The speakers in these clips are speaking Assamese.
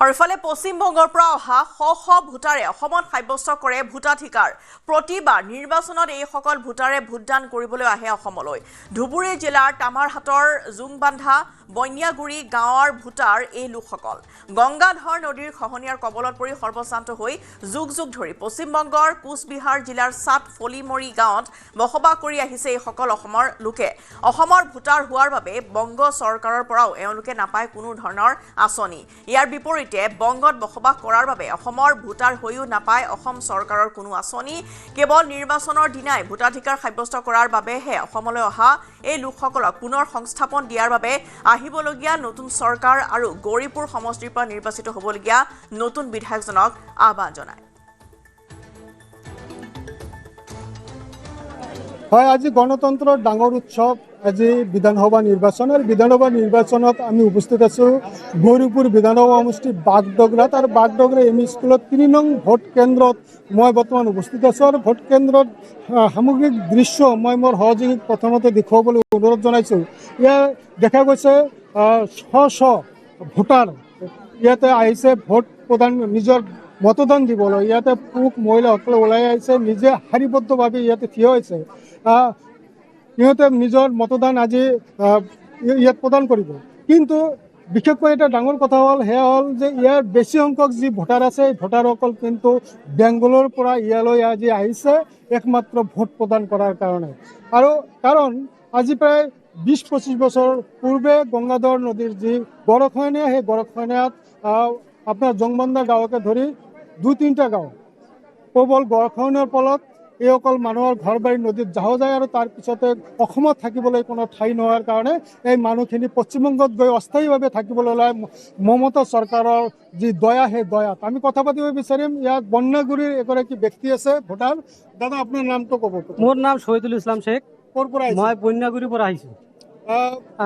আৰু ইফালে পশ্চিমবংগৰ পৰা অহা শ ভোটাৰে অসমত সাব্যস্ত কৰে ভোটাধিকাৰ প্ৰতিবাৰ নিৰ্বাচনত এইসকল ভোটাৰে ভোটদান কৰিবলৈ আহে অসমলৈ ধুবুৰী জিলাৰ তামাৰহাটৰ জুংবান্ধা বন্যাগুৰি গাঁৱৰ ভোটাৰ এই লোকসকল গংগাধৰ নদীৰ খহনীয়াৰ কবলত পৰি সৰ্বশান্ত হৈ যুগ যুগ ধৰি পশ্চিমবংগৰ কোচবিহাৰ জিলাৰ সাত ফলিমৰি গাঁৱত বসবাস কৰি আহিছে এইসকল অসমৰ লোকে অসমৰ ভোটাৰ হোৱাৰ বাবে বংগ চৰকাৰৰ পৰাও এওঁলোকে নাপায় কোনো ধৰণৰ আঁচনি ইয়াৰ বিপৰীতে বংগত বসবাস কৰাৰ বাবে অসমৰ ভোটাৰ হৈও নাপায় অসম চৰকাৰৰ কোনো আঁচনি কেৱল নিৰ্বাচনৰ দিনাই ভোটাধিকাৰ সাব্যস্ত কৰাৰ বাবেহে অসমলৈ অহা এই লোকসকলক পুনৰ সংস্থাপন দিয়াৰ বাবে আহিবলগীয়া নতুন চৰকাৰ আৰু গৌৰীপুৰ সমষ্টিৰ পৰা নিৰ্বাচিত হ'বলগীয়া নতুন বিধায়কজনক আহ্বান জনায় হয় আজি গণতন্ত্ৰৰ ডাঙৰ উৎসৱ আজি বিধানসভা নিৰ্বাচনত আমি উপস্থিত আছো গৌৰীপুৰ বিধানসভা সমষ্টি বাগডগৰাত আৰু বাগডগৰা এম ই স্কুলত ৩ নং ভোট কেন্দ্ৰত মই বৰ্তমান উপস্থিত আছো আৰু ভোট কেন্দ্ৰত সামগ্ৰিক দৃশ্য মই মোৰ সহযোগীক প্ৰথমতে দেখুৱাবলৈ অনুৰোধ জনাইছো ইয়াত দেখা গৈছে শ ভোটাৰ ইয়াতে আহিছে ভোট প্ৰদান নিজৰ মতদান দিবলৈ ইয়াতে পুৰুষ মহিলাসকলে ওলাই আহিছে নিজে শাৰীবদ্ধভাৱে ইয়াতে থিয় হৈছে সিহঁতে নিজৰ মতদান আজি ইয়াত প্ৰদান কৰিব কিন্তু বিশেষকৈ এটা ডাঙৰ কথা হ'ল সেয়া হ'ল যে ইয়াৰ বেছি সংখ্যক যি ভোটাৰ আছে এই ভোটাৰসকল কিন্তু বেংগলৰ পৰা ইয়ালৈ আজি আহিছে একমাত্ৰ ভোট প্ৰদান কৰাৰ কাৰণে আৰু কাৰণ আজি প্ৰায় ২০-২৫ বছৰ পূৰ্বে গংগাধৰ নদীৰ যি গড়খহনীয়া সেই গড়খহনীয়াত আপোনাৰ জংবান্ধা গাঁৱকে ধৰি ২-৩টা গাঁও প্ৰবল গড়খহনীয়াৰ ফলত এইসকল মানুহৰ ঘৰ বাৰী নদীত জাহ যায় আৰু তাৰ পিছতে অসমত থাকিবলৈ কোনো ঠাই নোহোৱাৰ কাৰণে এই মানুহখিনি পশ্চিমবংগত গৈ অস্থায়ীভাৱে থাকিবলৈ ওলাই মমতা চৰকাৰৰ যি দয়া সেই দয়াত আমি কথা পাতিব বিচাৰিম ইয়াত বন্যাগুৰিৰ এগৰাকী ব্যক্তি আছে ভোটাৰ দাদা আপোনাৰ নামটো ক'ব মোৰ নাম শহীদুল ইছলাম শেখ ক'ৰ পৰা মই বন্যাগুৰিৰ পৰা আহিছোঁ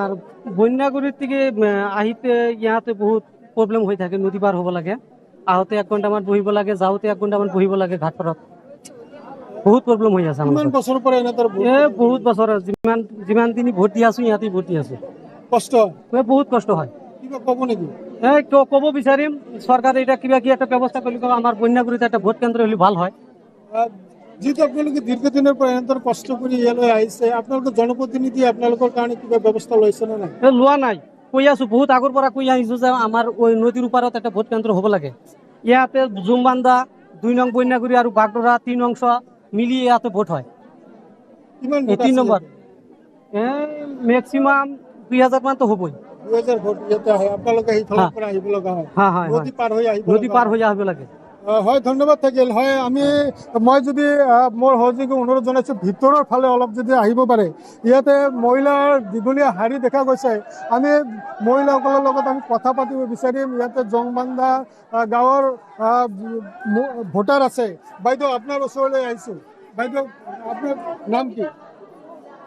আর বন্যাগুড়ির থেকে আহিতে ইয়াতে বহুত প্রবলেম হয়ে থাকে নদী পার হব লাগে আহতে 1 ঘন্টামান বহিব লাগে যাওতে 1 ঘন্টামান বহিব লাগে ঘাটপাৰত বহুত প্ৰবলেম হয়ে আছে কিমান বছৰ পৰা এনেতৰ বহুত বছৰ যিমান দিন ভোট দি আছো ইয়াতে ভোট দি আছো কষ্ট বহুত কষ্ট হয় কিবা ক'ব নেকি ক'ব বিচাৰিম চৰকাৰে এটা কিবা কি একটা ব্যৱস্থা কৰিলে আমাৰ বন্যাগুড়িতে একটা ভোট কেন্দ্ৰ হলে ভাল হয় যেহেতু আপোনালোকে দীৰ্ঘদিনৰ পৰা এনেতৰ কষ্ট কৰি ইয়ালৈ আহিছে আপোনালোকৰ জনপ্ৰতিনিধি আপোনালোকৰ কাৰণে কিবা ব্যৱস্থা লৈছে নে নাই লোৱা নাই কৈ আছো বহুত আগৰ পৰা কৈ আহিছো যে আমাৰ ওই নদীৰ ওপৰত এটা ভোট কেন্দ্ৰ হ'ব লাগে ইয়াতে জুমবান্ধা 2 নং বন্যাগুৰি আৰু বাগডৰা 3 অংশ মিলি ইয়াতে ভোট হয় কিমান 3 নম্বৰ ম্যাক্সিমাম 2000 মান তো হ'বই 2000 ভোট ইয়াতে হয় আপোনালোকে এই ফালৰ পৰা আহিব লগা হয় নদী পাৰ হৈ আহিব লাগে হয় ধন্যবাদ থাকিল হয় মই যদি মোৰ সহযোগী অনুৰোধ জনাইছোঁ ভিতৰৰ ফালে অলপ যদি আহিব পাৰে ইয়াতে মহিলাৰ দীঘলীয়া শাৰী দেখা গৈছে আমি মহিলাসকলৰ লগত আমি কথা পাতিব বিচাৰিম ইয়াতে জংবান্ধা গাঁৱৰ ভোটাৰ আছে বাইদেউ আপোনাৰ ওচৰলৈ আহিছোঁ বাইদেউ আপোনাৰ নাম কি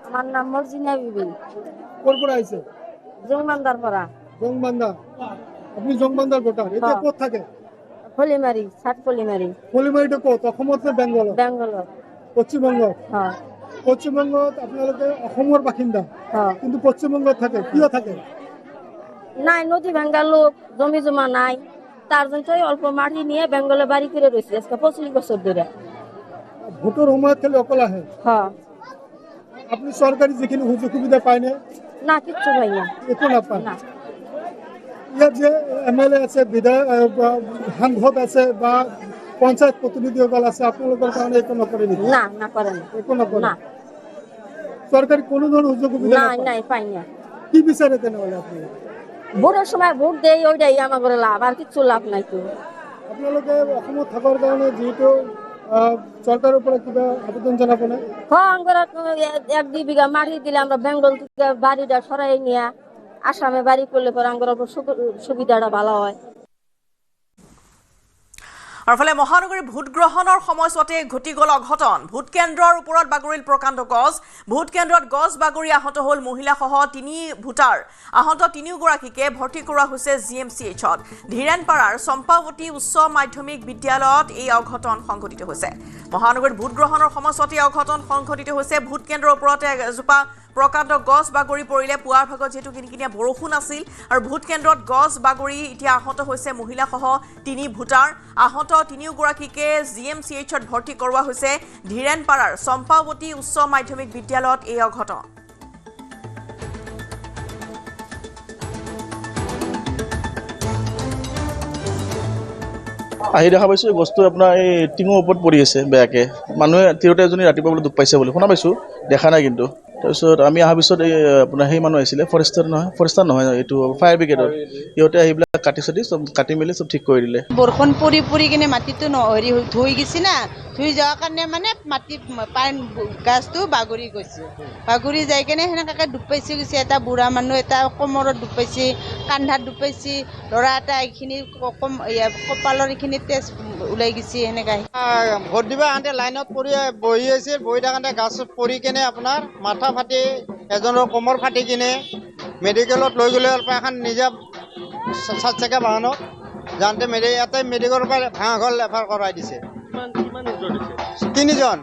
আমাৰ নাম মৰ্জিনা বিবি ক'ৰ পৰা আহিছে জংবান্ধাৰ পৰা জংবান্ধা আপনি জংবান্ধার ভোটার এতিয়া ক'ত থাকে ফলিমারি সাত ফলিমারি ফলিমারিটো ক'ত অসমত নে বেংগলত বেঙ্গলত পশ্চিমবংগত হ্যাঁ পশ্চিমবংগত আপোনালোকে অসমৰ বাসিন্দা হ্যাঁ কিন্তু পশ্চিমবংগত থাকে কিয় থাকে নাই নদী ভাঙ্গা লোক জমি জমা নাই তার জন্য অল্প মাটি নিয়ে বেঙ্গলে বাড়ি করে রয়েছে আজকে 25 বছর ধরে ভোটৰ সময়ত খালি অকল আহে হ্যাঁ আপনি সরকারি যিখিনি সুযোগ সুবিধা পায়নে না কিচ্ছু ভাই না একো নাপায় না ইয়াত যে এমএলএ আছে সাংসদ আছে বা পঞ্চায়ত প্ৰতিনিধিসকল আছে আপোনালোকৰ কাৰণে একো নকৰে নেকি না না কৰে না একো নকৰে না সৰকাৰি কোনো ধৰণৰ সুযোগ সুবিধা নাই নাপায় নাই পাই না কি বিচাৰে তেনেহ'লে আপুনি ভোটেৰ সময় ভোট দেই ওইটাই আমাৰ লাভ আৰ কিচ্ছু লাভ নাই তো আপোনালোকে অসমত থকাৰ কাৰণে যিহেতু সরকারের উপরে কিবা আবেদন জানাবনে হ্যাঁ আমরা 1-2 বিঘা মাটি দিলে আমরা বেঙ্গল থেকে বাড়িটা সরাই নিয়ে আসামে বাড়ি করলে পরে আমার সুবিধাটা ভালো হয় আৰু ফালে মহানগৰীৰ ভোট গ্ৰহণৰ সময়ছোৱাতে ঘটি গ'ল অঘটন ভোট কেন্দ্ৰৰ ওপৰত বাগৰিল প্ৰকাণ্ড গছ ভোট কেন্দ্ৰত গছ বাগৰি আহত হ'ল মহিলাসহ 3 ভোটাৰ আহত 3 গৰাকীকে ভৰ্তি কৰোৱা হৈছে জিএমচিএইচত ধীৰেনপাৰাৰ চম্পাৱতী উচ্চ মাধ্যমিক বিদ্যালয়ত এই অঘটন সংঘটিত হৈছে মহানগৰীৰ ভোট গ্ৰহণৰ সময়ছোৱাতে অঘটন সংঘটিত হৈছে ভোট কেন্দ্ৰৰ ওপৰতে এজোপা প্ৰকাণ্ড গছ বাগৰি পৰিলে পুৱাৰ ভাগত যেহেতু কিনকিনীয়া বৰষুণ আছিল আৰু ভোট কেন্দ্ৰত গছ বাগৰি এতিয়া আহত হৈছে মহিলাসহ 3 ভোটাৰ আহত 3গৰাকীকে GMCHত ভৰ্তি কৰোৱা হৈছে ধীৰেনপাৰাৰ চম্পাৱতী উচ্চ মাধ্যমিক বিদ্যালয়ত এই অঘটন আহি দেখা পাইছোঁ গছটো আপোনাৰ এই টিঙৰ ওপৰত পৰি আছে বেয়াকে মানুহে তিৰোতা এজনী ৰাতিপুৱা বোলে দুখ পাইছে বুলি শুনা পাইছোঁ দেখা নাই কিন্তু তাৰপিছত আমি অহাৰ পিছত এই আপোনাৰ সেই মানুহ আহিছিলে ফৰেষ্টাৰ নহয় এইটো ফায়াৰ ব্ৰিগেডৰ সিহঁতে আহি পেলাই কাটি মেলি চব ঠিক কৰি দিলে বৰষুণ পৰি কিনে মাটিটো ধুই গৈছে না ধুই যোৱাৰ কাৰণে মানে মাটি গাছটো বাগৰি গৈছে বাগৰি যাই কিনে সেনেকাকে দুখ পাইছে গৈছে এটা বুঢ়া মানুহ এটা কোমৰত দুখ পাইছে কান্ধাত দুখ পাইছে ল'ৰা এটা এইখিনি কপালৰ এইখিনি তেজ ওলাই গৈছে সেনেকা ভোট দিবা আহোঁতে লাইনত পৰি বহি আছিল বহি থাকোঁতে গাছত পৰি কেনে আপোনাৰ মাথা ফাটি এজনৰ কোমৰ ফাটি কিনে মেডিকেলত লৈ গ'লে এখন নিজে 7 চকীয়া বাহনত যাওঁতে ইয়াতে মেডিকেলৰ পৰা ভাঙাঘৰ ৰেফাৰ কৰাই দিছে 3জন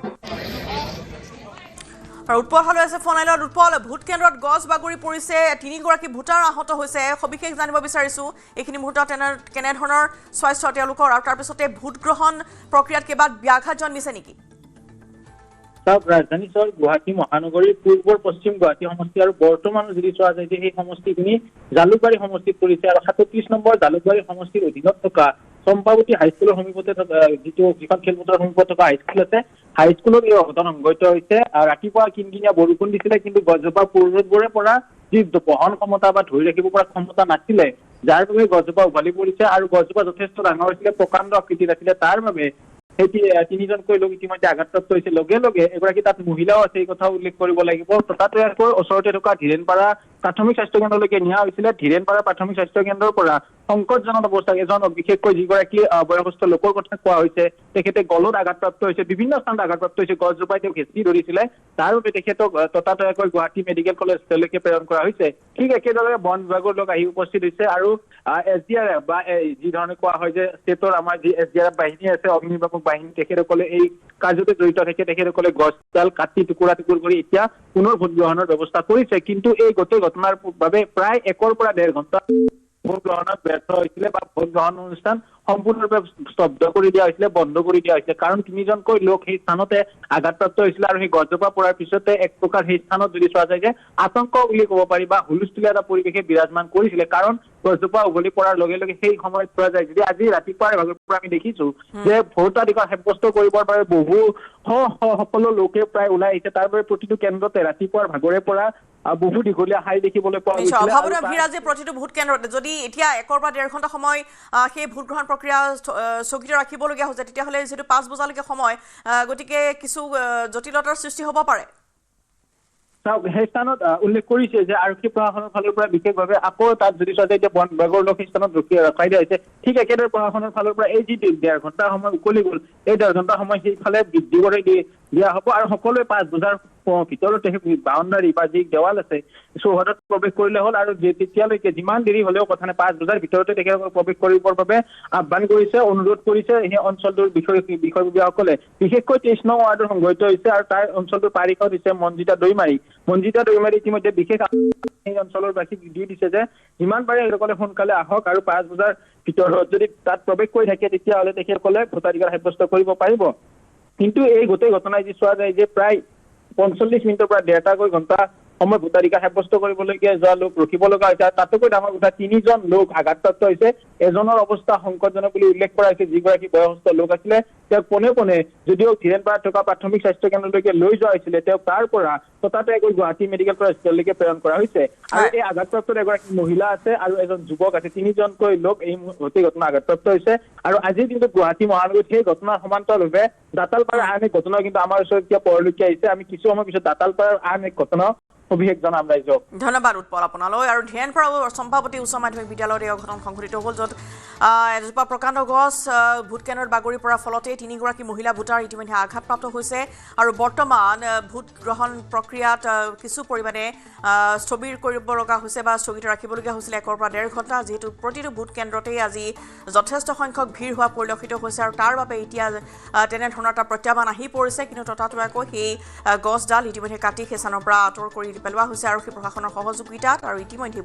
আৰু উৎপল হালৈ আছে ফোন লাইনত উৎপল ভোট কেন্দ্ৰত গছ বাগৰি পৰিছে 3গৰাকী ভোটাৰ আহত হৈছে সবিশেষ জানিব বিচাৰিছোঁ এইখিনি মুহূৰ্তত কেনেধৰণৰ স্বাস্থ্য তেওঁলোকৰ আৰু তাৰপিছতে ভোট গ্ৰহণ প্ৰক্ৰিয়াত কেইবাত ব্যাঘাত জন্মিছে নেকি ৰাজধানী চহৰ গুৱাহাটী মহানগৰীৰ পূৰ্বৰ পশ্চিম গুৱাহাটী সমষ্টি আৰু বৰ্তমান যদি চোৱা যায় যে সেই সমষ্টিখিনি জালুকবাৰী সমষ্টিত পৰিছে আৰু 37 নম্বৰ জালুকবাৰী সমষ্টিৰ অধীনত থকা চম্পাৱতী হাইস্কুলৰ সমীপতে যিখন খেলপথাৰৰ সমীপত থকা হাইস্কুল আছে হাইস্কুলত এই অঘটন সংঘটিত হৈছে ৰাতিপুৱা কিনকিনীয়া বৰষুণ দিছিলে কিন্তু গছজোপা পূৰ্বৰে পৰা যি বহন ক্ষমতা বা ধৰি ৰাখিব পৰা ক্ষমতা নাছিলে যাৰ বাবে গছজোপা উভালি পৰিছে আৰু গছজোপা যথেষ্ট ডাঙৰ হৈছিলে প্ৰকাণ্ড আকৃতিৰ আছিলে তাৰ বাবে সেই 3জনকৈ লোক ইতিমধ্যে আঘাতপ্ৰাপ্ত হৈছে লগে লগে এগৰাকী তাত মহিলাও আছে এই কথা উল্লেখ কৰিব লাগিব ততাতৈয়াকৈ ওচৰতে থকা ধীৰেনপাৰা প্ৰাথমিক স্বাস্থ্য কেন্দ্ৰলৈকে নিয়া হৈছিলে ধীৰেনপাৰা প্ৰাথমিক স্বাস্থ্য কেন্দ্ৰৰ পৰা সংকটজনক অৱস্থাত এজন বিশেষকৈ যিগৰাকী বয়সস্থ লোকৰ কথা কোৱা হৈছে তেখেতে গলত আঘাতপ্ৰাপ্ত হৈছে বিভিন্ন স্থানত আঘাতপ্ৰাপ্ত হৈছে গছজোপাই তেওঁ ঘেঁচি ধৰিছিলে তাৰ বাবে তেখেতক ততাতৈয়াকৈ গুৱাহাটী মেডিকেল কলেজলৈকে প্ৰেৰণ কৰা হৈছে ঠিক একেদৰে বন বিভাগৰ লোক আহি উপস্থিত হৈছে আৰু SDRF বা যি ধৰণে কোৱা হয় যে ষ্টেটৰ আমাৰ যি SDRF বাহিনী আছে অগ্নিনিৰ্বাপক বাহিনী তেখেতসকলে এই কাৰ্যতে জড়িত থাকে তেখেতসকলে গছডাল কাটি টুকুৰা কৰি এতিয়া পুনৰ ভোট গ্ৰহণৰ ব্যৱস্থা কৰিছে কিন্তু এই গোটেই ঘটনাৰ বাবে প্ৰায় 1 পৰা 1.5 ঘণ্টা ভোট গ্ৰহণত ব্যৰ্থ হৈছিলে বা ভোট গ্ৰহণ অনুষ্ঠান সম্পূৰ্ণৰূপে স্তব্ধ কৰি দিয়া হৈছিলে বন্ধ কৰি দিয়া হৈছিলে কাৰণ 3জনকৈ লোক সেই স্থানতে আঘাতপ্ৰাপ্ত হৈছিলে আৰু সেই গছজোপা পৰাৰ পিছতে এক প্ৰকাৰ সেই স্থানত যদি চোৱা যায় যে আতংক বুলি ক'ব পাৰি বা হুলস্থুলীয়া এটা পৰিৱেশে বিৰাজমান কৰিছিলে কাৰণ গছজোপা উভলি পৰাৰ লগে লগে সেই সময়ত পোৱা যায় যদি আজি ৰাতিপুৱাৰ ভাগৰ পৰা আমি দেখিছো যে ভোটাধিকাৰ সাব্যস্ত কৰিবৰ বাবে বহু সকলো লোকে প্ৰায় ওলাই আহিছে তাৰ বাবে প্ৰতিটো কেন্দ্ৰতে ৰাতিপুৱাৰ ভাগৰে পৰা বহু দীঘলীয়া হাই দেখিবলৈ পোৱা গৈছে অভাৱনীয় ভিৰ আজি প্ৰতিটো ভোট কেন্দ্ৰতে যদি এতিয়া 1 পৰা 1.5 ঘণ্টা সময় সেই ভোট গ্ৰহণ প্ৰক্ৰিয়া স্থগিত ৰাখিবলগীয়া হৈছে তেতিয়াহ'লে যিহেতু 5 বজালৈকে সময় গতিকে কিছু জটিলতাৰ সৃষ্টি হ'ব পাৰে সেই স্থানত উল্লেখ কৰিছে যে আৰক্ষী প্ৰশাসনৰ ফালৰ পৰা বিশেষভাৱে আকৌ তাত যদি চোৱা যায় এতিয়া বন বিভাগৰ লোক স্থানত ৰখাই দিয়া হৈছে ঠিক একেদৰে প্ৰশাসনৰ ফালৰ পৰা এই যি 1.5 ঘণ্টা সময় উকলি গ'ল এই 1.5 ঘণ্টা সময় সেইফালে বৃদ্ধি কৰি দিয়া হ'ব আৰু সকলোৱে 5 বজাৰ ভিতৰতে সেই বাউণ্ডাৰী বা যি দেৱাল আছে চৌহদত প্ৰৱেশ কৰিলে হ'ল আৰু তেতিয়ালৈকে যিমান দেৰি হ'লেও কথা নাই 5 বজাৰ ভিতৰতে তেখেতসকলক প্ৰৱেশ কৰিবৰ বাবে আহ্বান কৰিছে অনুৰোধ কৰিছে সেই অঞ্চলটোৰ বিষয়ববীয়াসকলে বিশেষকৈ 23 নং ৱাৰ্ডৰ সংঘটিত হৈছে আৰু তাৰ অঞ্চলটোৰ তাৰিখত হৈছে মঞ্জিতা দৈমাৰী ইতিমধ্যে বিশেষ এই অঞ্চলৰ বাসীক দি দিছে যে যিমান পাৰে এইসকলে সোনকালে আহক আৰু 5 বজাৰ ভিতৰত যদি তাত প্ৰৱেশ কৰি থাকে তেতিয়াহ'লে তেখেতসকলে ভোটাধিকাৰ সাব্যস্ত কৰিব পাৰিব কিন্তু এই গোটেই ঘটনাই যি চোৱা যায় যে প্ৰায় 45 মিনিটৰ পৰা 1.5 ঘণ্টা সময় ভোটাধিকাৰ সাব্যস্ত কৰিবলগীয়া যোৱা লোক ৰখিব লগা হৈছে তাতকৈ ডাঙৰ কথা 3জন লোক আঘাতপ্ৰাপ্ত হৈছে এজনৰ অৱস্থা সংকটজনক বুলি উল্লেখ কৰা হৈছে যিগৰাকী বয়সস্থ লোক আছিলে তেওঁক পোনে যদিও ধীৰেনপাৰাত থকা প্ৰাথমিক স্বাস্থ্য কেন্দ্ৰলৈকে লৈ যোৱা হৈছিলে তেওঁক তাৰ পৰা ততাতৈয়াকৈ গুৱাহাটী মেডিকেল কলেজলৈকে প্ৰেৰণ কৰা হৈছে আৰু এই আঘাতপ্ৰাপ্ত এগৰাকী মহিলা আছে আৰু এজন যুৱক আছে 3জনকৈ লোক এই গোটেই ঘটনা আঘাতপ্ৰাপ্ত হৈছে আৰু আজিৰ দিনটোত গুৱাহাটী মহানগৰীত সেই ঘটনাৰ সমান্তৰালভাৱে দাঁতালপাৰাৰ আন এক ঘটনা কিন্তু আমাৰ ওচৰত এতিয়া পৰলৈকে আহিছে আমি কিছু সময় পিছত দাঁতালপাৰাৰ আন এক ঘটনা অভিষেক জনাম ৰাইজক ধন্যবাদ উৎপল আপোনালৈ আৰু ধীৰেনপাৰা চম্পাৱতী উচ্চ মাধ্যমিক বিদ্যালয়ত এই অঘটন সংঘটিত হ'ল য'ত এজোপা প্ৰকাণ্ড গছ ভোট কেন্দ্ৰত বাগৰি পৰাৰ ফলতে 3গৰাকী মহিলা ভোটাৰ ইতিমধ্যে আঘাতপ্ৰাপ্ত হৈছে আৰু বৰ্তমান ভোট গ্ৰহণ প্ৰক্ৰিয়াত কিছু পৰিমাণে স্থবিৰ কৰিব লগা হৈছে বা স্থগিত ৰাখিবলগীয়া হৈছিলে 1 পৰা 1.5 ঘণ্টা যিহেতু প্ৰতিটো ভোট কেন্দ্ৰতেই আজি যথেষ্ট সংখ্যক ভিৰ হোৱা পৰিলক্ষিত হৈছে আৰু তাৰ বাবে এতিয়া তেনেধৰণৰ এটা প্ৰত্যাহ্বান আহি পৰিছে কিন্তু তথাপিও সেই গছডাল ইতিমধ্যে কাটি সেই স্থানৰ পৰা আঁতৰ কৰি পেলোৱা হৈছে আৰক্ষী প্ৰশাসনৰ সহযোগিতাত আৰু ইতিমধ্যে